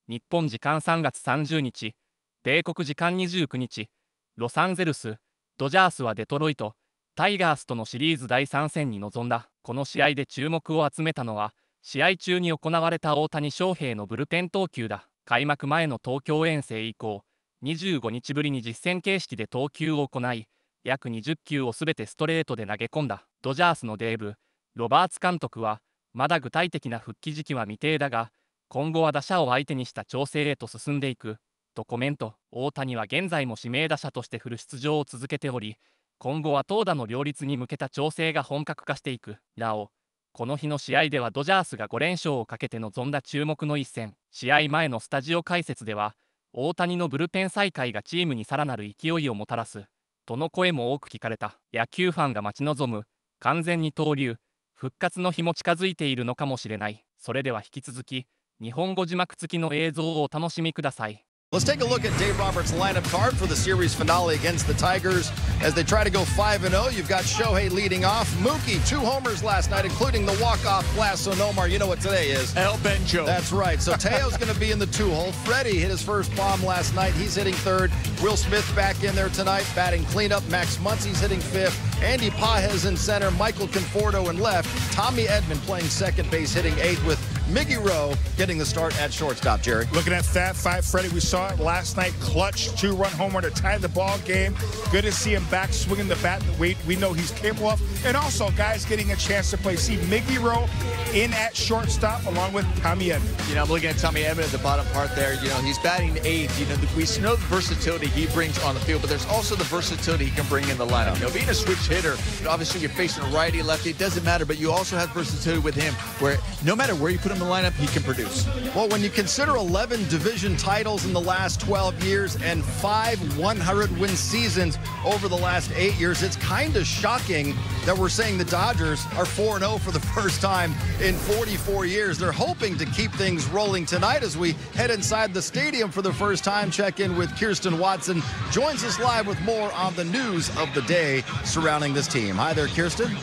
日本時間3月30日、米国時間29日、ロサンゼルス、ドジャースはデトロイト、タイガースとのシリーズ第3戦に臨んだ。この試合で注目を集めたのは、試合中に行われた大谷翔平のブルペン投球だ。開幕前の東京遠征以降、25日ぶりに実戦形式で投球を行い、約20球をすべてストレートで投げ込んだ。ドジャースのデーブ・ロバーツ監督は、まだ具体的な復帰時期は未定だが、今後は打者を相手にした調整へと進んでいく、とコメント。大谷は現在も指名打者としてフル出場を続けており、今後は投打の両立に向けた調整が本格化していく。なお、この日の試合ではドジャースが5連勝をかけて臨んだ注目の一戦。試合前のスタジオ解説では、大谷のブルペン再開がチームにさらなる勢いをもたらす、との声も多く聞かれた。野球ファンが待ち望む、完全二刀流、復活の日も近づいているのかもしれない。それでは引き続き、日本語字幕付きの映像をお楽しみください。Let's take a look at Dave Roberts' lineup card for the series finale against the Tigers as they try to go 5-0. You've got Shohei leading off. Mookie, 2 homers last night, including the walk-off blast. So, Nomar, you know what today is. El Benjo. That's right. So, Teo's going to be in the 2-hole. Freddie hit his first bomb last night. He's hitting 3rd. Will Smith back in there tonight, batting cleanup. Max Muncy's hitting 5th. Andy Pages in center. Michael Conforto in left. Tommy Edman playing second base, hitting 8th with Miggy Rowe getting the start at shortstop, Jerry. Looking at Fat Five Freddie, we saw it last night. Clutch 2-run homer to tie the ball game. Good to see him back swinging the bat the way we know he's capable of. And also, guys getting a chance to play. See Miggy Rowe in at shortstop along with Tommy Edman. You know, I'm looking at Tommy Edman at the bottom part there. You know, he's batting 8th. You know, we know the versatility he brings on the field, but there's also the versatility he can bring in the lineup. You know, being a switch hitter, obviously you're facing a righty, lefty, it doesn't matter, but you also have versatility with him where no matter where you put him in the lineup, he can produce. Well, when you consider 11 division titles in the last 12 years and 5 100-win seasons over the last 8 years, it's kind of shocking that we're saying the Dodgers are 4-0 for the first time in 44 years. They're hoping to keep things rolling tonight as we head inside the stadium for the first time. Check in with Kirsten Watson. Joins us live with more on the news of the day surrounding this team. Hi there, Kirsten.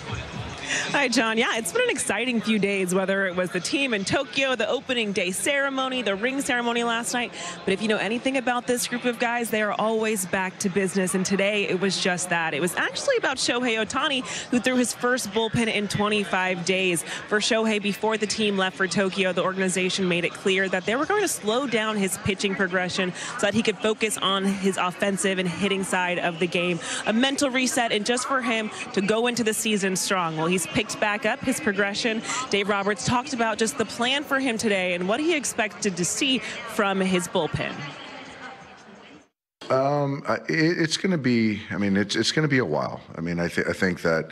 Hi, John. Yeah, it's been an exciting few days, whether it was the team in Tokyo, the opening day ceremony, the ring ceremony last night. But if you know anything about this group of guys, they are always back to business. And today it was just that. It was actually about Shohei Ohtani, who threw his first bullpen in 25 days. For Shohei, before the team left for Tokyo, the organization made it clear that they were going to slow down his pitching progression so that he could focus on his offensive and hitting side of the game. A mental reset, and just for him to go into the season strong. Well, he's picked back up his progression. Dave Roberts talked about just the plan for him today and what he expected to see from his bullpen. It's going to be, I mean, it's going to be a while. I mean, I think that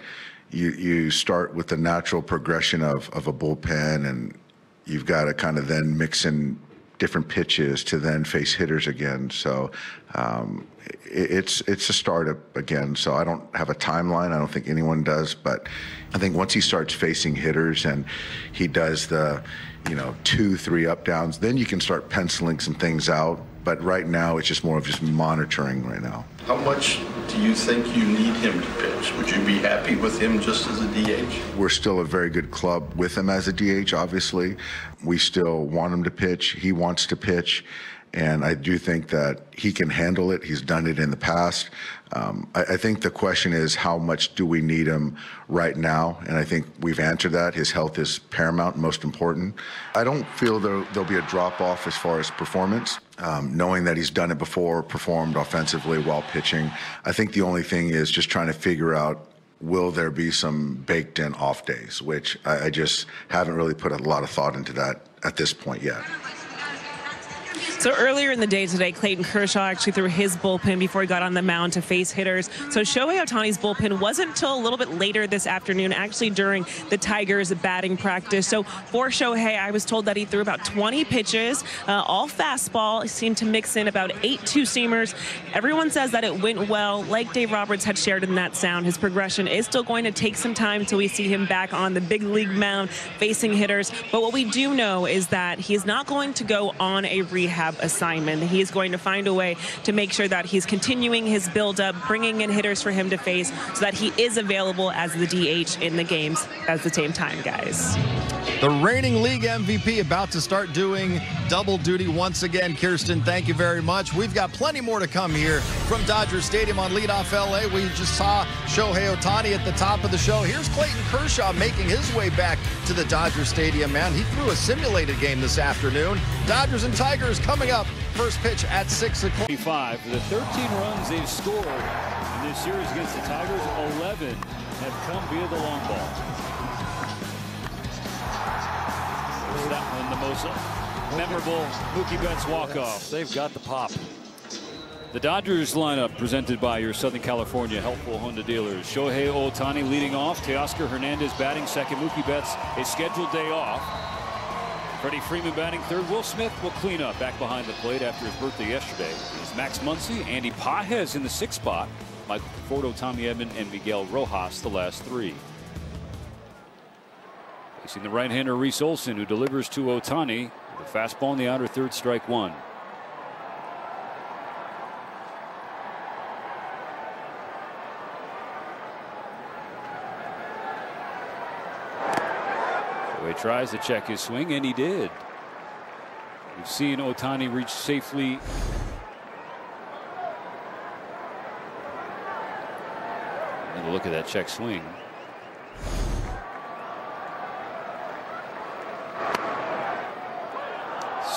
you start with the natural progression of a bullpen, and you've got to kind of then mix in different pitches to then face hitters again. So it's a startup again. So I don't have a timeline. I don't think anyone does, but I think once he starts facing hitters and he does the, 2-3 up downs, then you can start penciling some things out. But right now, it's just more of just monitoring right now. How much do you think you need him to pitch? Would you be happy with him just as a DH? We're still a very good club with him as a DH, obviously. We still want him to pitch. He wants to pitch. And I do think that he can handle it. He's done it in the past. I think the question is, how much do we need him right now? And I think we've answered that. His health is paramount, most important. I don't feel there'll be a drop-off as far as performance. Knowing that he's done it before, performed offensively while pitching. I think the only thing is just trying to figure out, will there be some baked-in off days, which I just haven't really put a lot of thought into that at this point yet. So earlier in the day today, Clayton Kershaw actually threw his bullpen before he got on the mound to face hitters. So Shohei Ohtani's bullpen wasn't until a little bit later this afternoon, actually during the Tigers' batting practice. So for Shohei, I was told that he threw about 20 pitches, all fastball. He seemed to mix in about 8 two-seamers. Everyone says that it went well. Like Dave Roberts had shared in that sound, his progression is still going to take some time till we see him back on the big league mound facing hitters. But what we do know is that he is not going to go on a rehab rehab assignment. He's going to find a way to make sure that he's continuing his build-up, bringing in hitters for him to face so that he is available as the DH in the games at the same time, guys. The reigning league MVP about to start doing double duty once again. Kirsten, thank you very much. We've got plenty more to come here from Dodger Stadium on Leadoff LA. We just saw Shohei Ohtani at the top of the show. Here's Clayton Kershaw making his way back to the Dodger Stadium, man. He threw a simulated game this afternoon. Dodgers and Tigers coming up. First pitch at 6 o'clock. The 13 runs they've scored in this series against the Tigers, 11 have come via the long ball. That one, the most memorable Mookie Betts walk-off. They've got the pop. The Dodgers lineup presented by your Southern California helpful Honda dealers. Shohei Ohtani leading off. Teoscar Hernandez batting second. Mookie Betts a scheduled day off. Freddie Freeman batting third. Will Smith will clean up back behind the plate after his birthday yesterday. It's Max Muncy, Andy Pages in the 6th spot. Michael Conforto, Tommy Edman, and Miguel Rojas the last 3. Facing the right-hander Reese Olson, who delivers to Ohtani with a fastball in the outer third, strike 1. So he tries to check his swing, and he did. We've seen Ohtani reach safely. Another look at that check swing.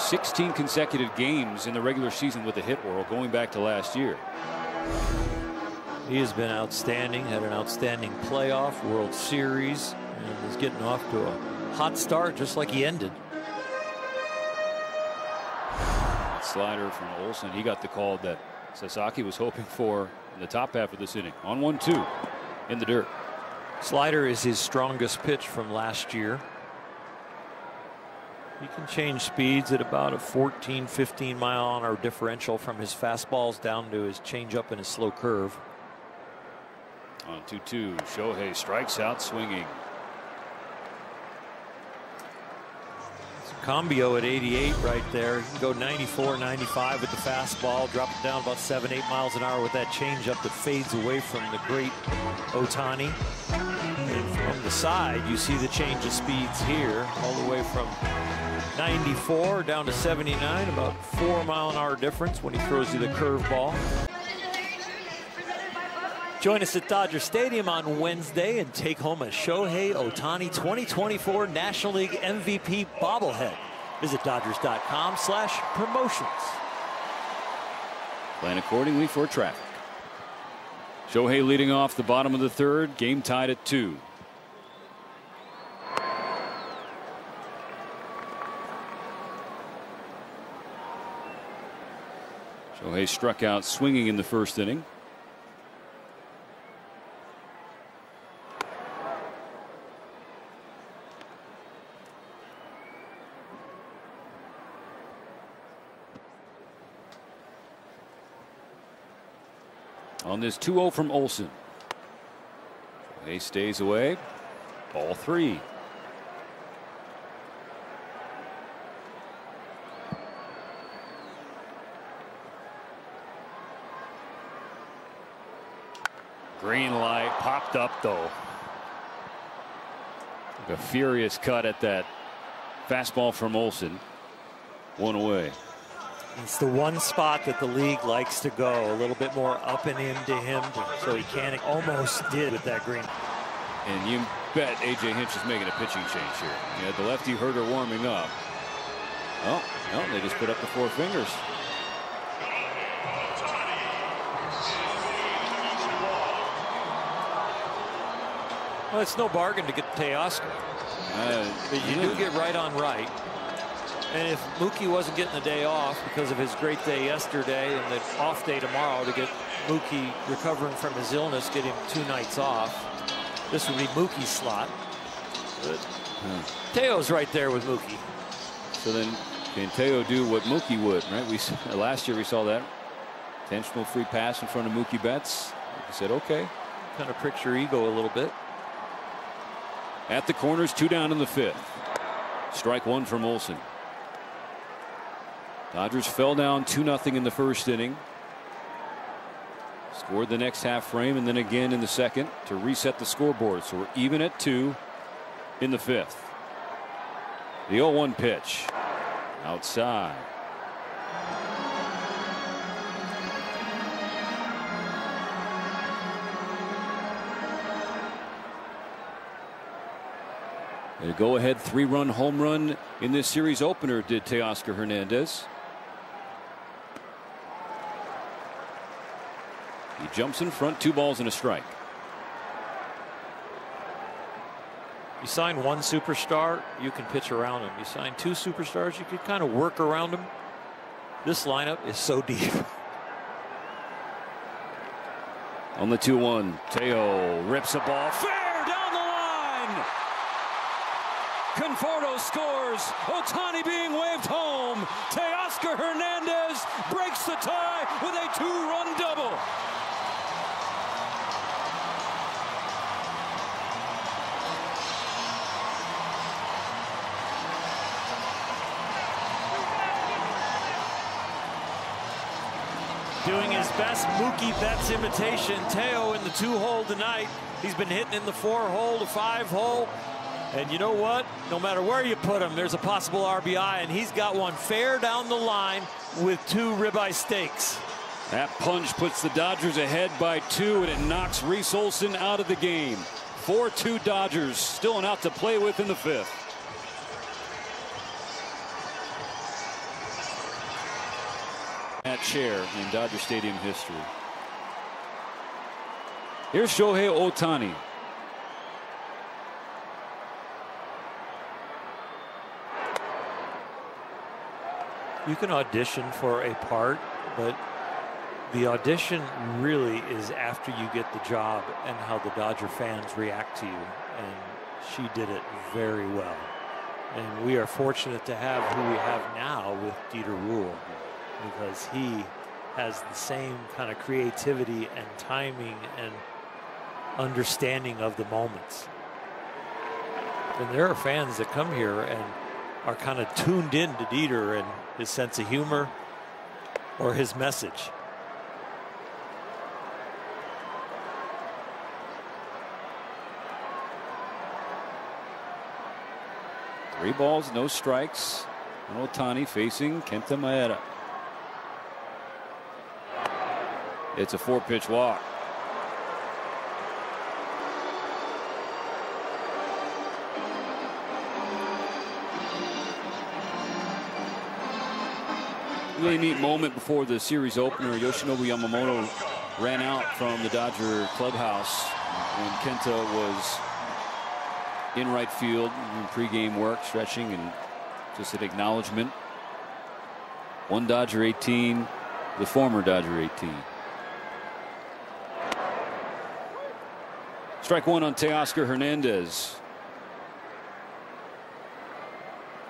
"16 consecutive games in the regular season with the hit world going back to last year." He has been outstanding, had an outstanding playoff, World Series, and is getting off to a hot start just like he ended. Slider from Olson. He got the call that Sasaki was hoping for in the top half of this inning. On 1-2 in the dirt. Slider is his strongest pitch from last year. He can change speeds at about a 14-15 mile-an-hour differential from his fastballs down to his changeup and his slow curve. On 2-2, Shohei strikes out swinging. Cambio at 88 right there. He can go 94, 95 with the fastball, drop it down about 7-8 miles an hour with that changeup that fades away from the great Ohtani. And from the side, you see the change of speeds here, all the way from 94 down to 79, about 4 mile an hour difference when he throws you the curveball. Join us at Dodger Stadium on Wednesday and take home a Shohei Ohtani 2024 National League MVP bobblehead. Visit Dodgers.com/promotions. Plan accordingly for traffic. Shohei leading off the bottom of the 3rd, game tied at 2. Shohei struck out swinging in the 1st inning. On this 2-0 from Olson. He stays away. Ball 3. Green light popped up though. A furious cut at that fastball from Olson. 1 away. It's the one spot that the league likes to go a little bit more up and into him, so he can't. Almost did with that green. And you bet A.J. Hinch is making a pitching change here. You had the lefty herder warming up. Oh, no, they just put up the 4 fingers. Well, it's no bargain to get Teoscar. But you do get right on right. And if Mookie wasn't getting the day off because of his great day yesterday and the off day tomorrow, to get Mookie recovering from his illness, get him 2 nights off, this would be Mookie's slot. But Teo's right there with Mookie. So then can Teo do what Mookie would, right? Last year we saw that intentional free pass in front of Mookie Betts. He said, okay. Kind of pricks your ego a little bit. At the corners, 2 down in the 5th. Strike 1 from Olson. Dodgers fell down 2-0 in the first inning. Scored the next half frame and then again in the second to reset the scoreboard. So we're even at 2 in the fifth. The 0-1 pitch outside. A go-ahead 3-run home run in this series opener did Teoscar Hernandez. He jumps in front, 2 balls and a strike. You sign one superstar, you can pitch around him. You sign 2 superstars, you can kind of work around them. This lineup is so deep. On the 2-1, Teo rips a ball fair down the line. Conforto scores. Ohtani being waved home. Teoscar Hernandez breaks the tie with a 2-run double. Doing his best Mookie Betts imitation. Teo in the 2-hole tonight. He's been hitting in the 4-hole to 5-hole. And you know what? No matter where you put him, there's a possible RBI, and he's got one fair down the line with 2 ribeye steaks. That punch puts the Dodgers ahead by 2, and it knocks Reese Olson out of the game. 4-2 Dodgers, still an out to play with in the fifth. That chair in Dodger Stadium history. Here's Shohei Ohtani. You can audition for a part, but the audition really is after you get the job and how the Dodger fans react to you. And she did it very well. And we are fortunate to have who we have now with Dieter Rule, because he has the same kind of creativity and timing and understanding of the moments. And there are fans that come here and are kind of tuned in to Dieter and his sense of humor or his message. Three balls, no strikes. And Ohtani facing Kenta Maeda. It's a 4-pitch walk. Really neat moment before the series opener. Yoshinobu Yamamoto ran out from the Dodger clubhouse when Kenta was in right field in pregame work, stretching, and just an acknowledgement. One Dodger 18, the former Dodger 18. Strike one on Teoscar Hernandez.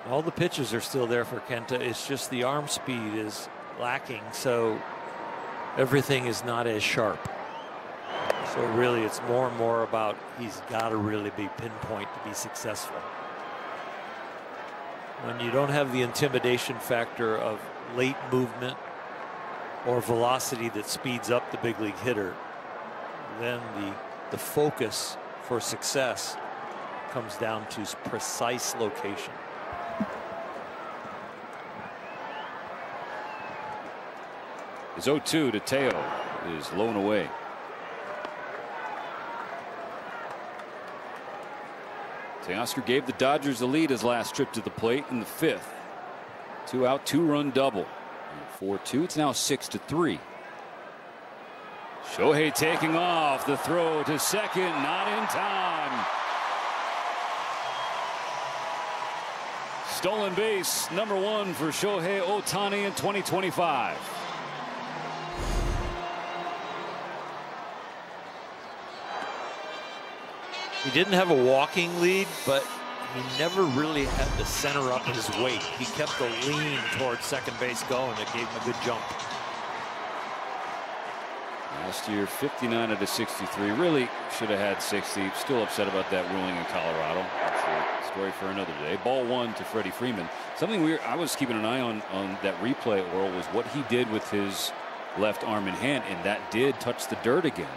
All the pitches are still there for Kenta. It's just the arm speed is lacking, so everything is not as sharp. So really it's more and more about he's got to really be pinpoint to be successful. When you don't have the intimidation factor of late movement or velocity that speeds up the big league hitter, then the focus for success comes down to precise location. His 0-2 to Teo is low and away. Teoscar gave the Dodgers the lead his last trip to the plate in the fifth. 2-out, 2-run double. 4-2. It's now 6-3. Shohei taking off. The throw to second, not in time. Stolen base number 1 for Shohei Ohtani in 2025. He didn't have a walking lead, but he never really had to center up his weight. He kept the lean towards second base going. That gave him a good jump. Last year, 59 out of 63. Really should have had 60. Still upset about that ruling in Colorado. That's a story for another day. Ball 1 to Freddie Freeman. Something weird I was keeping an eye on that replay, Earl, was what he did with his left arm and hand, and that did touch the dirt again.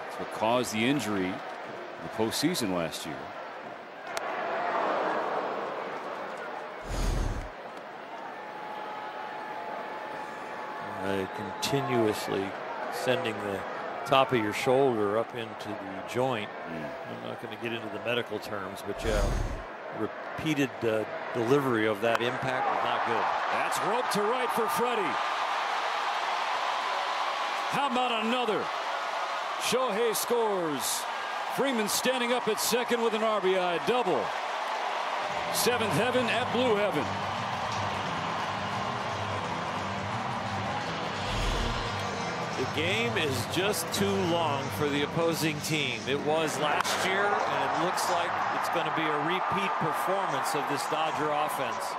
That's what caused the injury in the postseason last year. Continuously sending the top of your shoulder up into the joint. I'm not going to get into the medical terms, but yeah, repeated delivery of that impact was not good. That's rope to right for Freddie. How about another? Shohei scores. Freeman standing up at second with an RBI double. Seventh heaven at blue heaven. The game is just too long for the opposing team. It was last year, and it looks like it's going to be a repeat performance of this Dodger offense.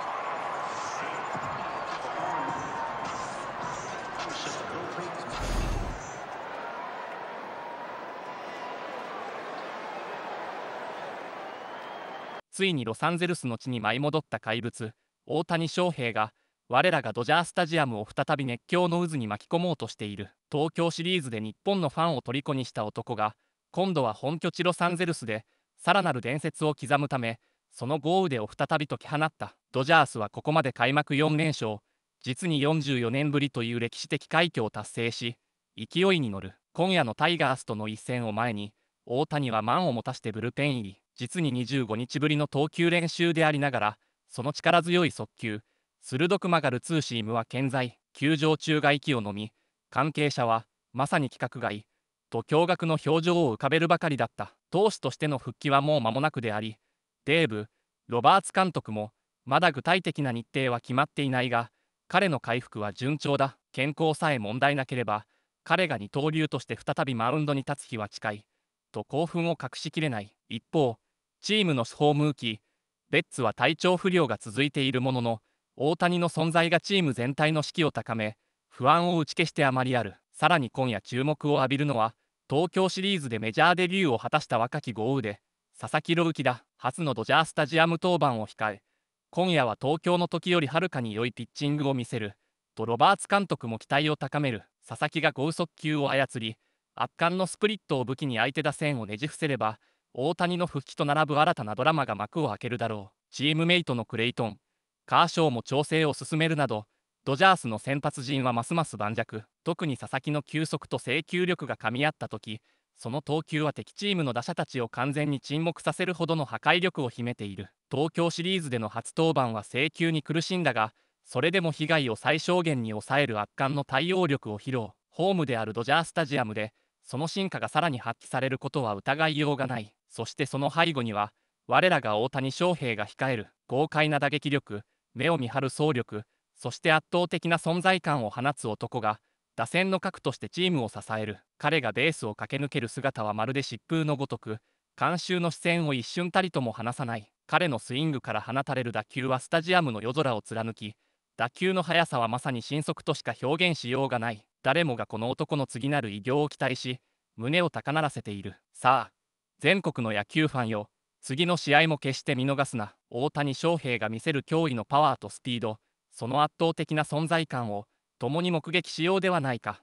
「ついにロサンゼルスの地に舞い戻った怪物大谷翔平が我らがドジャースタジアムを再び熱狂の渦に巻き込もうとしている。東京シリーズで日本のファンを虜にした男が今度は本拠地ロサンゼルスでさらなる伝説を刻むためその豪雨でを再び解き放った。ドジャースはここまで開幕4連勝、実に44年ぶりという歴史的快挙を達成し勢いに乗る。今夜のタイガースとの一戦を前に大谷は満を持たしてブルペン入り。実に25日ぶりの投球練習でありながらその力強い速球、鋭く曲がるツーシームは健在。球場中が息を飲み、関係者はまさに規格外と驚愕の表情を浮かべるばかりだった。投手としての復帰はもう間もなくであり、デーブ・ロバーツ監督もまだ具体的な日程は決まっていないが、彼の回復は順調だ。健康さえ問題なければ、彼が二刀流として再びマウンドに立つ日は近いと興奮を隠しきれない。一方、チームの主砲ムーキー・ベッツは体調不良が続いているものの、大谷の存在がチーム全体の士気を高め、不安を打ち消してあまりある。さらに今夜注目を浴びるのは、東京シリーズでメジャーデビューを果たした若き豪雨で、佐々木朗希だ。初のドジャースタジアム登板を控え、今夜は東京の時よりはるかに良いピッチングを見せるとロバーツ監督も期待を高める。佐々木が剛速球を操り、圧巻のスプリットを武器に相手打線をねじ伏せれば、大谷の復帰と並ぶ新たなドラマが幕を開けるだろう。チームメイトのクレイトン・カーショーも調整を進めるなど、ドジャースの先発陣はますます盤石。特に佐々木の球速と制球力が噛み合った時、その投球は敵チームの打者たちを完全に沈黙させるほどの破壊力を秘めている。東京シリーズでの初登板は制球に苦しんだが、それでも被害を最小限に抑える圧巻の対応力を披露。ホームであるドジャースタジアムで、その進化がさらに発揮されることは疑いようがない。そしてその背後には、我らが大谷翔平が控える。豪快な打撃力、目を見張る走力、そして圧倒的な存在感を放つ男が、打線の核としてチームを支える。彼がベースを駆け抜ける姿はまるで疾風のごとく、観衆の視線を一瞬たりとも離さない。彼のスイングから放たれる打球はスタジアムの夜空を貫き、打球の速さはまさに神速としか表現しようがない。誰もがこの男の次なる偉業を期待し、胸を高鳴らせている。さあ、全国の野球ファンよ、次の試合も決して見逃すな。大谷翔平が見せる驚異のパワーとスピード、その圧倒的な存在感を共に目撃しようではないか。